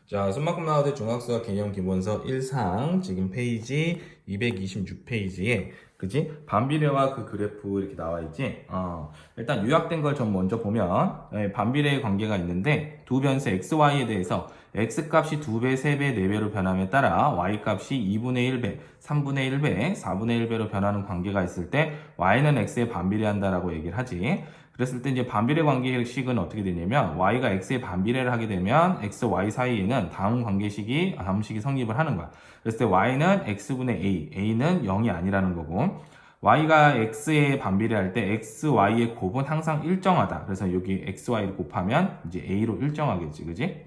자, 손만큼 나와대 중학수학 개념 기본서 1상 지금 페이지 226페이지에 그지? 반비례와 그 그래프 이렇게 나와 있지? 일단 요약된 걸 좀 먼저 보면 반비례의 관계가 있는데 두 변수 xy에 대해서 x값이 2배, 3배, 4배로 변함에 따라 y값이 2분의 1배, 3분의 1배, 4분의 1배로 변하는 관계가 있을 때 y는 x에 반비례한다라고 얘기를 하지. 그랬을 때 이제 반비례 관계식은 어떻게 되냐면 y가 x에 반비례를 하게 되면 x, y 사이에는 다음 식이 성립을 하는 거야. 그랬을 때 y는 x분의 a, a는 0이 아니라는 거고 y가 x에 반비례할 때 x, y의 곱은 항상 일정하다. 그래서 여기 x, y를 곱하면 이제 a로 일정하겠지, 그지?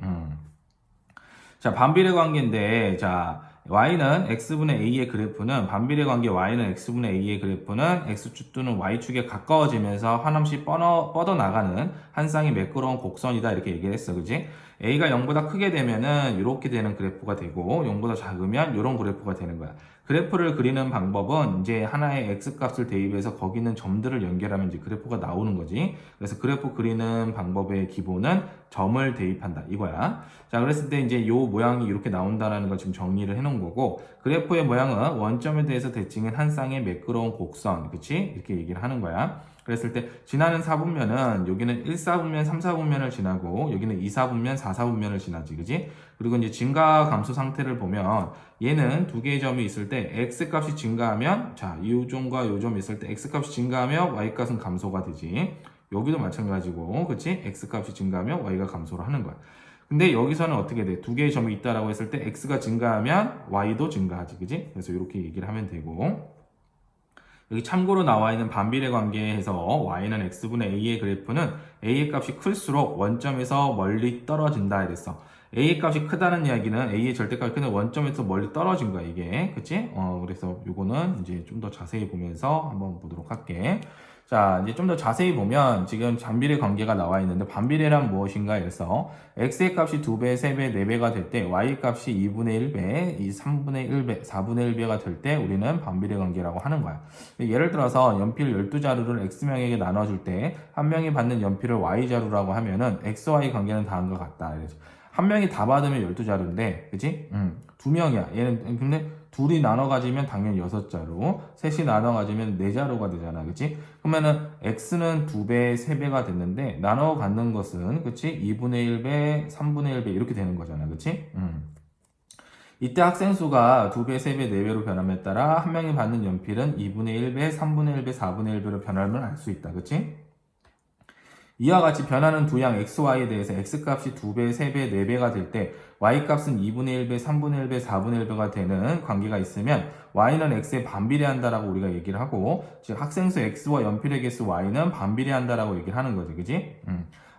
자, 반비례 관계인데, 자, y는 x분의 a의 그래프는, 반비례 관계 y는 x분의 a의 그래프는 x축 또는 y축에 가까워지면서 한없이 뻗어나가는 한 쌍의 매끄러운 곡선이다. 이렇게 얘기를 했어. 그지? a가 0보다 크게 되면은 이렇게 되는 그래프가 되고, 0보다 작으면 이런 그래프가 되는 거야. 그래프를 그리는 방법은 이제 하나의 x값을 대입해서 거기 있는 점들을 연결하면 이제 그래프가 나오는 거지. 그래서 그래프 그리는 방법의 기본은 점을 대입한다. 이거야. 자, 그랬을 때 이제 요 모양이 이렇게 나온다는 걸 지금 정리를 해 놓은 거고, 그래프의 모양은 원점에 대해서 대칭한 한 쌍의 매끄러운 곡선, 그치? 이렇게 얘기를 하는 거야. 그랬을 때 지나는 4분면은 여기는 1사분면, 3사분면을 지나고 여기는 2사분면, 4사분면을 지나지, 그지? 그리고 이제 증가 감소 상태를 보면 얘는 두 개의 점이 있을 때 x 값이 증가하면 자, 이 점과 이 점이 있을 때 x 값이 증가하면 y 값은 감소가 되지. 여기도 마찬가지고, 그치? x 값이 증가하면 y가 감소를 하는 거야. 근데 여기서는 어떻게 돼? 두 개의 점이 있다라고 했을 때 x가 증가하면 y도 증가하지, 그지? 그래서 이렇게 얘기를 하면 되고, 여기 참고로 나와 있는 반비례 관계에서 y는 x분의 a의 그래프는 a의 값이 클수록 원점에서 멀리 떨어진다 이랬어. a의 값이 크다는 이야기는 a의 절대값이 크는 원점에서 멀리 떨어진 거야, 이게. 그치? 그래서 요거는 이제 좀 더 자세히 보면서 한번 보도록 할게. 자, 이제 좀 더 자세히 보면 지금 반비례 관계가 나와 있는데 반비례란 무엇인가 해서 x의 값이 2배, 3배, 4배가 될 때 y 값이 2분의 1배, 3분의 1배, 4분의 1배가 될 때 우리는 반비례 관계라고 하는 거야. 예를 들어서 연필 12자루를 x명에게 나눠줄 때 한 명이 받는 연필을 y자루라고 하면은 xy 관계는 다음과 같다. 한 명이 다 받으면 12자루인데, 그치? 두 명이야. 얘는, 근데 둘이 나눠 가지면 당연히 6자루, 셋이 나눠 가지면 4자루가 되잖아. 그치? 그러면은 x는 2배, 3배가 됐는데, 나눠 갖는 것은, 그치? 2분의 1배, 3분의 1배 이렇게 되는 거잖아. 그치? 이때 학생 수가 2배, 3배, 4배로 변함에 따라 한 명이 받는 연필은 2분의 1배, 3분의 1배, 4분의 1배로 변함을 알 수 있다. 그치? 이와 같이 변하는 두 양 xy에 대해서 x값이 2배, 3배, 4배가 될 때 y값은 2분의 1배, 3분의 1배, 4분의 1배가 되는 관계가 있으면 y는 x에 반비례한다라고 우리가 얘기를 하고, 즉 학생수 x와 연필의 개수 y는 반비례한다라고 얘기를 하는 거지. 그지?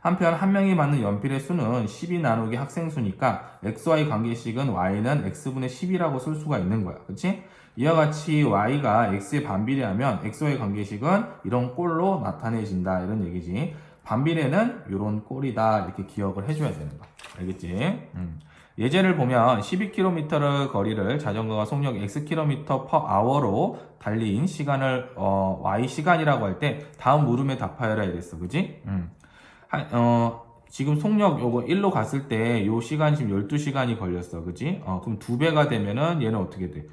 한편 한 명이 받는 연필의 수는 10이 나누기 학생수니까 xy 관계식은 y는 x분의 10이라고 쓸 수가 있는 거야. 그치? 이와 같이 y가 x에 반비례하면 xy 관계식은 이런 꼴로 나타내진다. 이런 얘기지. 반비례는 이런 꼴이다. 이렇게 기억을 해줘야 되는 거야. 알겠지? 예제를 보면 12km를 거리를 자전거가 속력 x km per hour로 달린 시간을 y 시간이라고 할 때 다음 물음에 답하여라 이랬어. 그지? 지금 속력 요거 1로 갔을 때 요 시간 지금 12시간이 걸렸어. 그지? 그럼 2배가 되면은 얘는 어떻게 돼?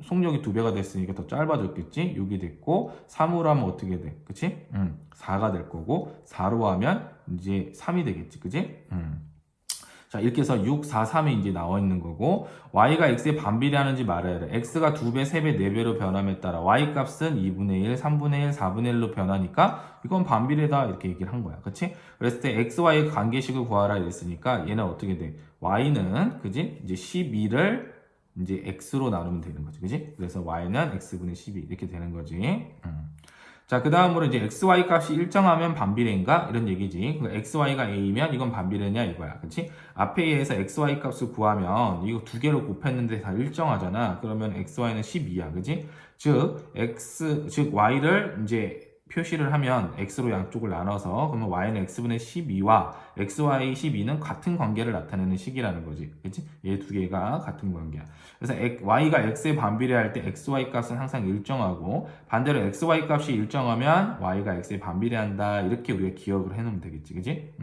속력이 2배가 됐으니까 더 짧아졌겠지? 6이 됐고 3으로 하면 어떻게 돼? 그치? 4가 될 거고 4로 하면 이제 3이 되겠지. 그지? 자, 이렇게 해서 6, 4, 3이 이제 나와 있는 거고, y가 x에 반비례하는지 말아야 돼. x가 2배, 3배, 4배로 변함에 따라 y 값은 2분의 1, 3분의 1, 4분의 1로 변하니까 이건 반비례다 이렇게 얘기를 한 거야. 그치? 그랬을 때 xy의 관계식을 구하라 이랬으니까 얘는 어떻게 돼? y는, 그지? 이제 12를 이제 x로 나누면 되는 거지. 그지? 그래서 y는 x분의 12 이렇게 되는 거지. 자, 그 다음으로 이제 xy 값이 일정하면 반비례인가? 이런 얘기지. 그러니까 xy가 a면 이건 반비례냐 이거야. 그치? 앞에 의해서 xy 값을 구하면 이거 두 개로 곱했는데 다 일정하잖아. 그러면 xy는 12야. 그치? 즉 y를 이제 표시를 하면 x로 양쪽을 나눠서 그러면 y는 x분의 12와 xy 12는 같은 관계를 나타내는 식이라는 거지. 그치? 얘 두 개가 같은 관계야. 그래서 y가 x에 반비례할 때 xy 값은 항상 일정하고 반대로 xy 값이 일정하면 y가 x에 반비례한다. 이렇게 우리가 기억을 해놓으면 되겠지. 그치?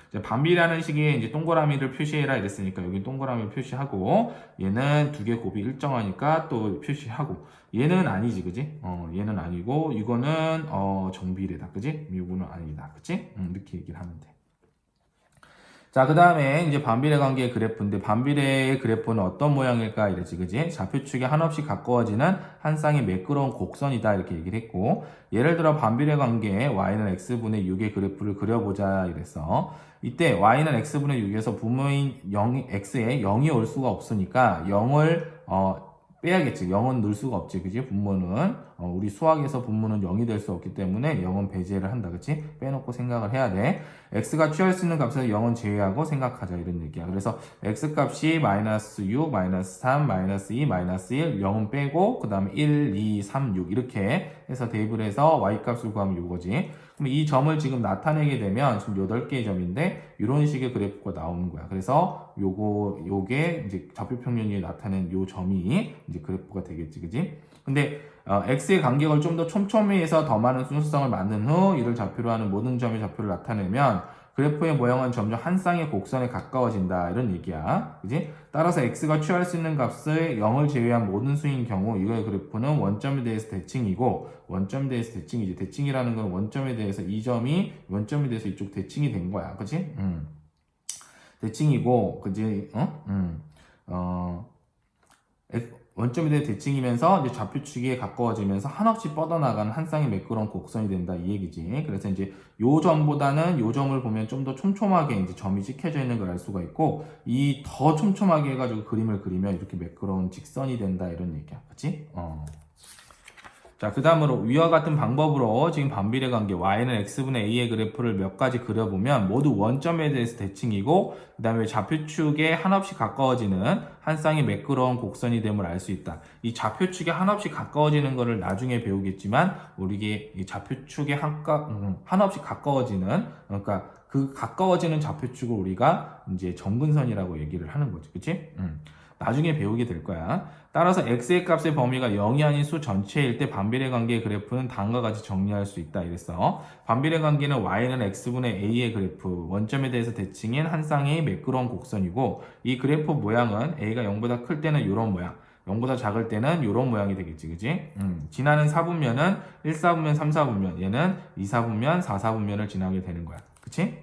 이제 반비례하는 식에 이제 동그라미를 표시해라 이랬으니까 여기 동그라미를 표시하고 얘는 두 개 곱이 일정하니까 또 표시하고 얘는 아니지, 그지? 얘는 아니고, 이거는, 정비례다, 그지? 이거는 아니다, 그지? 이렇게 얘기를 하면 돼. 자, 그 다음에 이제 반비례 관계의 그래프인데, 반비례의 그래프는 어떤 모양일까? 이랬지, 그지? 좌표축에 한없이 가까워지는 한 쌍의 매끄러운 곡선이다, 이렇게 얘기를 했고, 예를 들어 반비례 관계에 y는 x분의 6의 그래프를 그려보자, 이랬어. 이때 y는 x분의 6에서 부모인 0, x에 0이 올 수가 없으니까 0을, 빼야겠지. 0은 넣을 수가 없지. 그지? 분모는. 우리 수학에서 분모는 0이 될 수 없기 때문에 0은 배제를 한다. 그치? 빼놓고 생각을 해야 돼. x가 취할 수 있는 값에서 0은 제외하고 생각하자. 이런 얘기야. 그래서 x값이 마이너스 6, 마이너스 3, 마이너스 2, 마이너스 1, 0은 빼고, 그 다음에 1, 2, 3, 6 이렇게 해서 대입을 해서 y값을 구하면 요거지. 그럼 이 점을 지금 나타내게 되면 지금 8개의 점인데 이런 식의 그래프가 나오는 거야. 그래서 요게 이제 좌표 평면이 나타낸 요 점이 이제 그래프가 되겠지. 그지? 근데 x의 간격을 좀 더 촘촘히 해서 더 많은 순서성을 만든 후 이를 좌표로 하는 모든 점의 좌표를 나타내면 그래프의 모양은 점점 한 쌍의 곡선에 가까워진다. 이런 얘기야. 그지? 따라서 x가 취할 수 있는 값을 0을 제외한 모든 수인 경우 이거의 그래프는 원점에 대해서 대칭이고 원점에 대해서 대칭이지. 대칭이라는 건 원점에 대해서 이 점이 원점에 대해서 이쪽 대칭이 된 거야. 그지? 대칭이고 그지? 원점에 대해 대칭이면서 이제 좌표축에 가까워지면서 한없이 뻗어나가는 한 쌍의 매끄러운 곡선이 된다 이 얘기지. 그래서 이제 요 점보다는 요 점을 보면 좀 더 촘촘하게 이제 점이 찍혀져 있는 걸 알 수가 있고 이 더 촘촘하게 해가지고 그림을 그리면 이렇게 매끄러운 직선이 된다 이런 얘기야. 그치? 자, 그 다음으로 위와 같은 방법으로 지금 반비례 관계 y는 x분의 a의 그래프를 몇 가지 그려보면 모두 원점에 대해서 대칭이고 그 다음에 좌표축에 한없이 가까워지는 한 쌍의 매끄러운 곡선이 됨을 알 수 있다. 이 좌표축에 한없이 가까워지는 거를 나중에 배우겠지만 우리게 이 좌표축에 한없이 가까워지는 그러니까 그 가까워지는 좌표축을 우리가 이제 점근선이라고 얘기를 하는 거지. 그치? 나중에 배우게 될 거야. 따라서 x의 값의 범위가 0이 아닌 수 전체일 때 반비례 관계의 그래프는 다음과 같이 정리할 수 있다 이랬어. 반비례 관계는 y는 x분의 a의 그래프, 원점에 대해서 대칭인 한 쌍의 매끄러운 곡선이고 이 그래프 모양은 a가 0보다 클 때는 이런 모양, 0보다 작을 때는 이런 모양이 되겠지, 그지? 지나는 4분면은 1, 4분면, 3, 4분면, 얘는 2, 4분면, 4, 4분면을 지나게 되는 거야. 그치?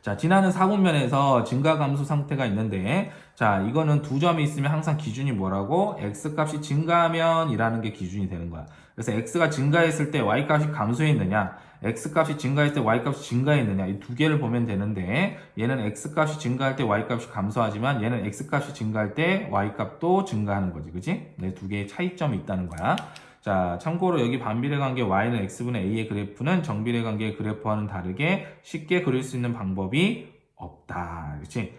자, 지나는 4분면에서 증가 감소 상태가 있는데 자, 이거는 두 점이 있으면 항상 기준이 뭐라고? x값이 증가하면 이라는 게 기준이 되는 거야. 그래서 x가 증가했을 때 y값이 감소했느냐 x값이 증가했을 때 y값이 증가했느냐 이 두 개를 보면 되는데 얘는 x값이 증가할 때 y값이 감소하지만 얘는 x값이 증가할 때 y값도 증가하는 거지. 그치? 네, 두 개의 차이점이 있다는 거야. 자, 참고로 여기 반비례 관계 y는 x분의 a의 그래프는 정비례 관계의 그래프와는 다르게 쉽게 그릴 수 있는 방법이 없다. 그렇지?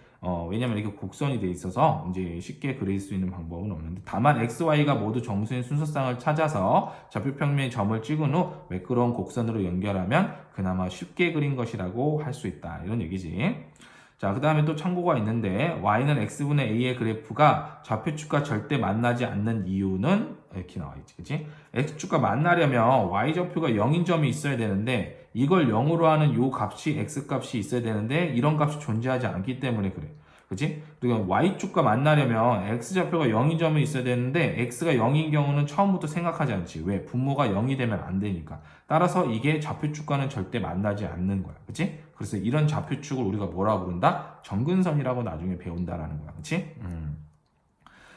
왜냐면 이렇게 곡선이 돼 있어서 이제 쉽게 그릴 수 있는 방법은 없는데 다만 x, y가 모두 정수인 순서쌍을 찾아서 좌표 평면에 점을 찍은 후 매끄러운 곡선으로 연결하면 그나마 쉽게 그린 것이라고 할 수 있다. 이런 얘기지. 자, 그 다음에 또 참고가 있는데 y는 x분의 a의 그래프가 좌표축과 절대 만나지 않는 이유는 이렇게 나와 있지, 그치? x축과 만나려면 y좌표가 0인 점이 있어야 되는데 이걸 0으로 하는 요 값이 x값이 있어야 되는데 이런 값이 존재하지 않기 때문에 그래. 그치? 그리고 y축과 만나려면 x좌표가 0인 점이 있어야 되는데 x가 0인 경우는 처음부터 생각하지 않지. 왜? 분모가 0이 되면 안 되니까. 따라서 이게 좌표축과는 절대 만나지 않는 거야. 그치? 그래서 이런 좌표축을 우리가 뭐라고 부른다? 정근선이라고 나중에 배운다라는 거야. 그치?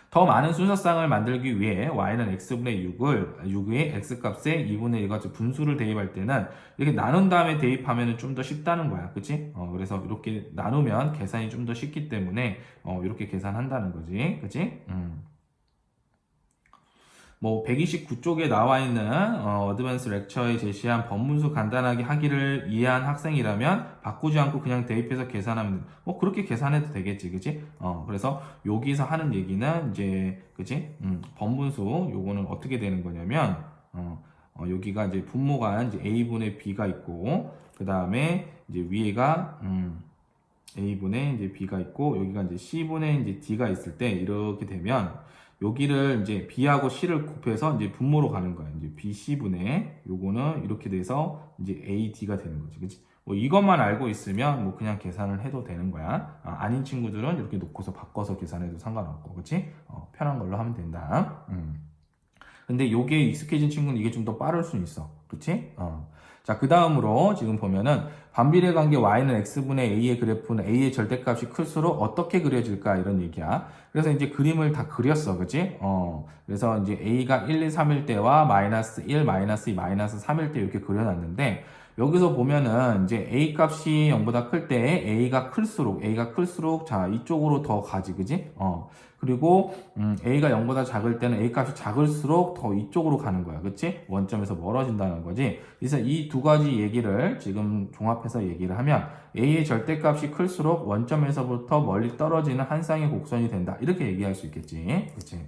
더 많은 순서쌍을 만들기 위해 y는 x분의 6의 x값에 2분의 1같이 분수를 대입할 때는 이렇게 나눈 다음에 대입하면 좀 더 쉽다는 거야. 그치? 그래서 이렇게 나누면 계산이 좀 더 쉽기 때문에 이렇게 계산한다는 거지. 그치? 뭐 129쪽에 나와 있는 어드밴스 렉처에 제시한 법문수 간단하게 하기를 이해한 학생이라면 바꾸지 않고 그냥 대입해서 계산하면 뭐 그렇게 계산해도 되겠지, 그치? 그래서 여기서 하는 얘기는 이제 그치? 법문수 요거는 어떻게 되는 거냐면 여기가 이제 분모가 이제 a분의 b가 있고, 그 다음에 이제 위에가 a분의 이제 b가 있고, 여기가 이제 c분의 이제 d가 있을 때 이렇게 되면 여기를 이제 b하고 c를 곱해서 이제 분모로 가는 거야. 이제 b c분의 요거는 이렇게 돼서 이제 a d가 되는 거지, 그치? 뭐 이것만 알고 있으면 뭐 그냥 계산을 해도 되는 거야. 아닌 친구들은 이렇게 놓고서 바꿔서 계산해도 상관없고, 그치? 편한 걸로 하면 된다. 근데 요게 익숙해진 친구는 이게 좀 더 빠를 수 있어. 그치? 자, 그 다음으로 지금 보면은 반비례 관계 y는 x분의 a의 그래프는 a의 절대값이 클수록 어떻게 그려질까 이런 얘기야. 그래서 이제 그림을 다 그렸어. 그치? 그래서 이제 a가 1, 2, 3일 때와 마이너스 1, 마이너스 2, 마이너스 3일 때 이렇게 그려놨는데, 여기서 보면은 이제 a 값이 0보다 클 때 a가 클수록 자 이쪽으로 더 가지, 그지? 그리고 a가 0보다 작을 때는 a 값이 작을수록 더 이쪽으로 가는 거야, 그치? 원점에서 멀어진다는 거지. 그래서 이 두 가지 얘기를 지금 종합해서 얘기를 하면 a의 절대값이 클수록 원점에서부터 멀리 떨어지는 한 쌍의 곡선이 된다, 이렇게 얘기할 수 있겠지, 그치?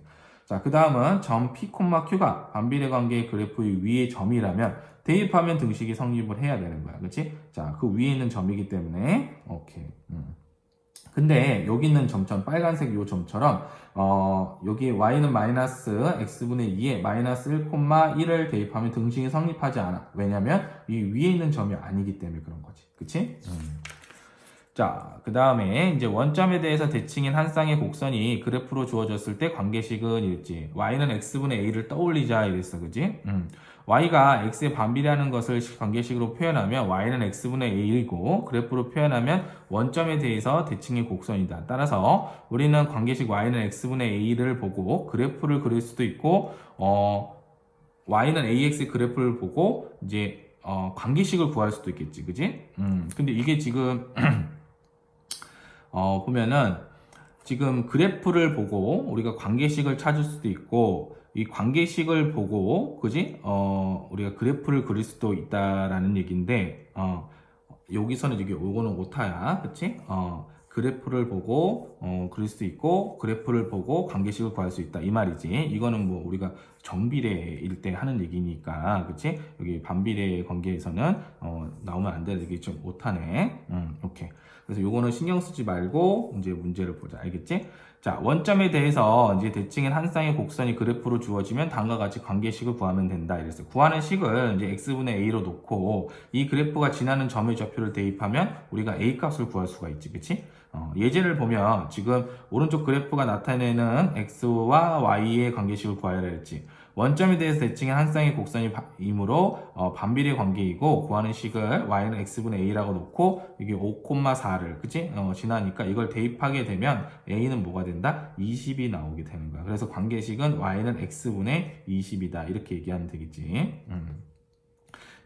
자, 그 다음은 점 P, Q가 반비례 관계의 그래프의 위의 점이라면 대입하면 등식이 성립을 해야 되는 거야. 그치? 자, 그 위에 있는 점이기 때문에, 오케이. 근데 여기 있는 점처럼, 빨간색 요 점처럼, 여기 y는 마이너스 x분의 2에 마이너스 1,1을 대입하면 등식이 성립하지 않아. 왜냐면 이 위에 있는 점이 아니기 때문에 그런 거지. 그치? 자, 그 다음에 이제 원점에 대해서 대칭인 한 쌍의 곡선이 그래프로 주어졌을 때 관계식은 이랬지. y는 x분의 a를 떠올리자 이랬어, 그지? y가 x에 반비례하는 것을 관계식으로 표현하면 y는 x분의 a이고, 그래프로 표현하면 원점에 대해서 대칭의 곡선이다. 따라서 우리는 관계식 y는 x분의 a를 보고 그래프를 그릴 수도 있고, y는 ax 그래프를 보고 이제 관계식을 구할 수도 있겠지, 그지? 근데 이게 지금 보면은 지금 그래프를 보고 우리가 관계식을 찾을 수도 있고, 이 관계식을 보고, 그지? 우리가 그래프를 그릴 수도 있다라는 얘기인데, 여기서는 요거는 오타야, 그치? 그래프를 보고, 그릴 수도 있고, 그래프를 보고 관계식을 구할 수 있다, 이 말이지. 이거는 뭐 우리가 정비례일 때 하는 얘기니까, 그치? 여기 반비례 관계에서는, 나오면 안 되는 게 좀 오타네. 오케이. 그래서 요거는 신경 쓰지 말고 이제 문제를 보자. 알겠지? 자, 원점에 대해서 이제 대칭인 한 쌍의 곡선이 그래프로 주어지면 다음과 같이 관계식을 구하면 된다. 이랬어요. 구하는 식을 이제 x분의 a로 놓고 이 그래프가 지나는 점의 좌표를 대입하면 우리가 a 값을 구할 수가 있지. 그치? 예제를 보면 지금 오른쪽 그래프가 나타내는 x와 y의 관계식을 구하라 했지. 원점에 대해서 대칭한 한 쌍의 곡선이므로 반비례 관계이고, 구하는 식을 y는 x분의 a라고 놓고 이게 5,4를 그치? 지나니까 이걸 대입하게 되면 a는 뭐가 된다? 20이 나오게 되는 거야. 그래서 관계식은 y는 x분의 20이다, 이렇게 얘기하면 되겠지.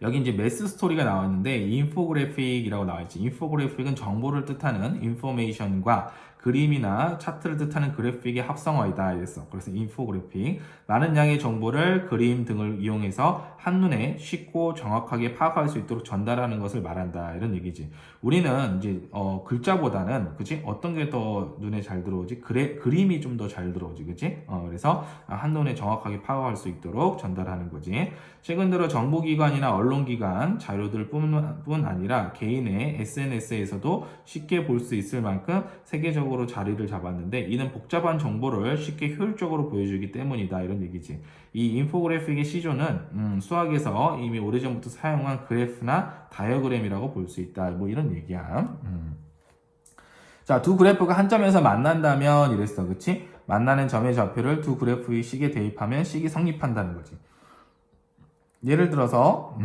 여기 이제 매스 스토리가 나왔는데 인포그래픽이라고 나와있지. 인포그래픽은 정보를 뜻하는 인포메이션과 그림이나 차트를 뜻하는 그래픽의 합성어이다 이랬어. 그래서 인포그래픽, 많은 양의 정보를 그림 등을 이용해서 한눈에 쉽고 정확하게 파악할 수 있도록 전달하는 것을 말한다, 이런 얘기지. 우리는 이제 글자보다는, 그치? 어떤 게 더 눈에 잘 들어오지? 그림이 좀 더 잘 들어오지, 그치? 그래서 한눈에 정확하게 파악할 수 있도록 전달하는 거지. 최근 들어 정보기관이나 언론기관 자료들 뿐 아니라 개인의 SNS에서도 쉽게 볼 수 있을 만큼 세계적으로 자리를 잡았는데, 이는 복잡한 정보를 쉽게 효율적으로 보여주기 때문이다, 이런 얘기지. 이 인포그래픽의 시조는 수학에서 이미 오래전부터 사용한 그래프나 다이어그램이라고 볼 수 있다, 뭐 이런 얘기야. 자, 두 그래프가 한 점에서 만난다면 이랬어, 그치? 만나는 점의 좌표를 두 그래프의 식에 대입하면 식이 성립한다는 거지. 예를 들어서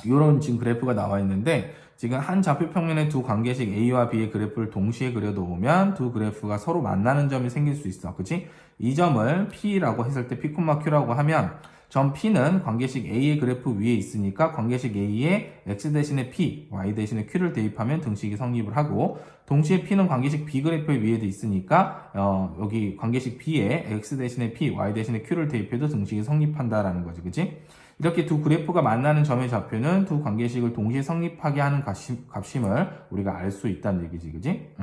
이런 지금 그래프가 나와 있는데, 지금 한 좌표 평면의 두 관계식 A와 B의 그래프를 동시에 그려놓으면 두 그래프가 서로 만나는 점이 생길 수 있어, 그치? 이 점을 P라고 했을 때 P, Q라고 하면 점 P는 관계식 A의 그래프 위에 있으니까 관계식 A에 X 대신에 P, Y 대신에 Q를 대입하면 등식이 성립을 하고, 동시에 P는 관계식 B 그래프의 위에도 있으니까 여기 관계식 B에 X 대신에 P, Y 대신에 Q를 대입해도 등식이 성립한다라는 거지, 그치? 이렇게 두 그래프가 만나는 점의 좌표는 두 관계식을 동시에 성립하게 하는 값임을 우리가 알 수 있다는 얘기지, 그지?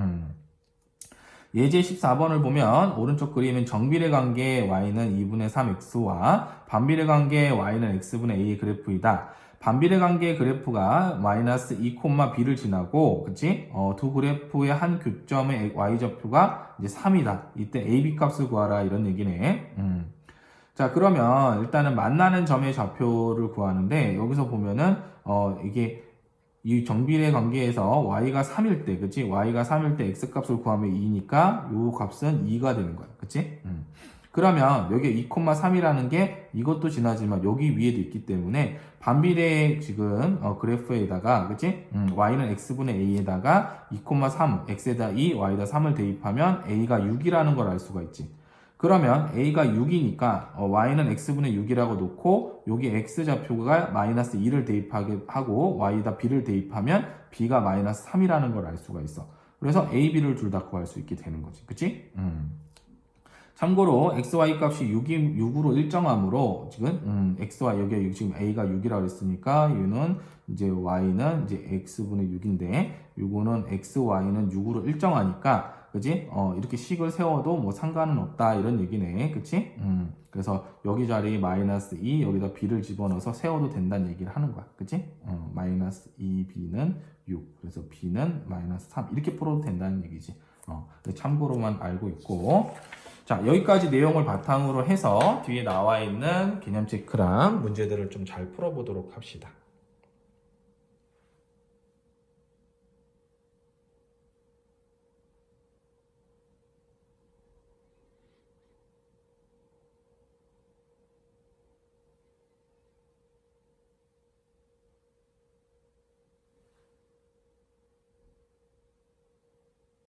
예제 14번을 보면 오른쪽 그림은 정비례 관계 y는 2분의 3x와 반비례 관계 y는 x분의 a의 그래프이다. 반비례 관계의 그래프가 마이너스 2, b를 지나고, 그치? 두 그래프의 한 교점의 y좌표가 이제 3이다. 이때 ab 값을 구하라 이런 얘기네. 자, 그러면 일단은 만나는 점의 좌표를 구하는데 여기서 보면은 이게 이 정비례 관계에서 y가 3일 때, 그치? y가 3일 때 x 값을 구하면 2니까 요 값은 2가 되는 거야. 그치? 그러면 여기 2,3이라는 게 이것도 지나지만 여기 위에도 있기 때문에 반비례 지금 그래프에다가, 그치? y는 x분의 a에다가 2,3, x에다 2, y에다 3을 대입하면 a가 6이라는 걸 알 수가 있지. 그러면 a가 6이니까 y는 x분의 6이라고 놓고 여기 x좌표가 마이너스 2를 대입하게 하고 y에다 b를 대입하면 b가 마이너스 3이라는 걸 알 수가 있어. 그래서 a, b를 둘 다 구할 수 있게 되는 거지. 그치? 참고로 xy 값이 6으로 일정하므로 지금 xy 여기 지금 a가 6이라고 했으니까 얘는 이제 y는 이제 x분의 6인데 요거는 xy는 6으로 일정하니까 그지? 이렇게 식을 세워도 뭐 상관은 없다 이런 얘기네. 그치? 그래서 여기 자리에 마이너스 2 여기다 b를 집어넣어서 세워도 된다는 얘기를 하는 거야. 그치? 마이너스 2b는 6 그래서 b는 마이너스 3 이렇게 풀어도 된다는 얘기지. 참고로만 알고 있고 자, 여기까지 내용을 바탕으로 해서 뒤에 나와 있는 개념 체크랑 문제들을 좀 잘 풀어보도록 합시다.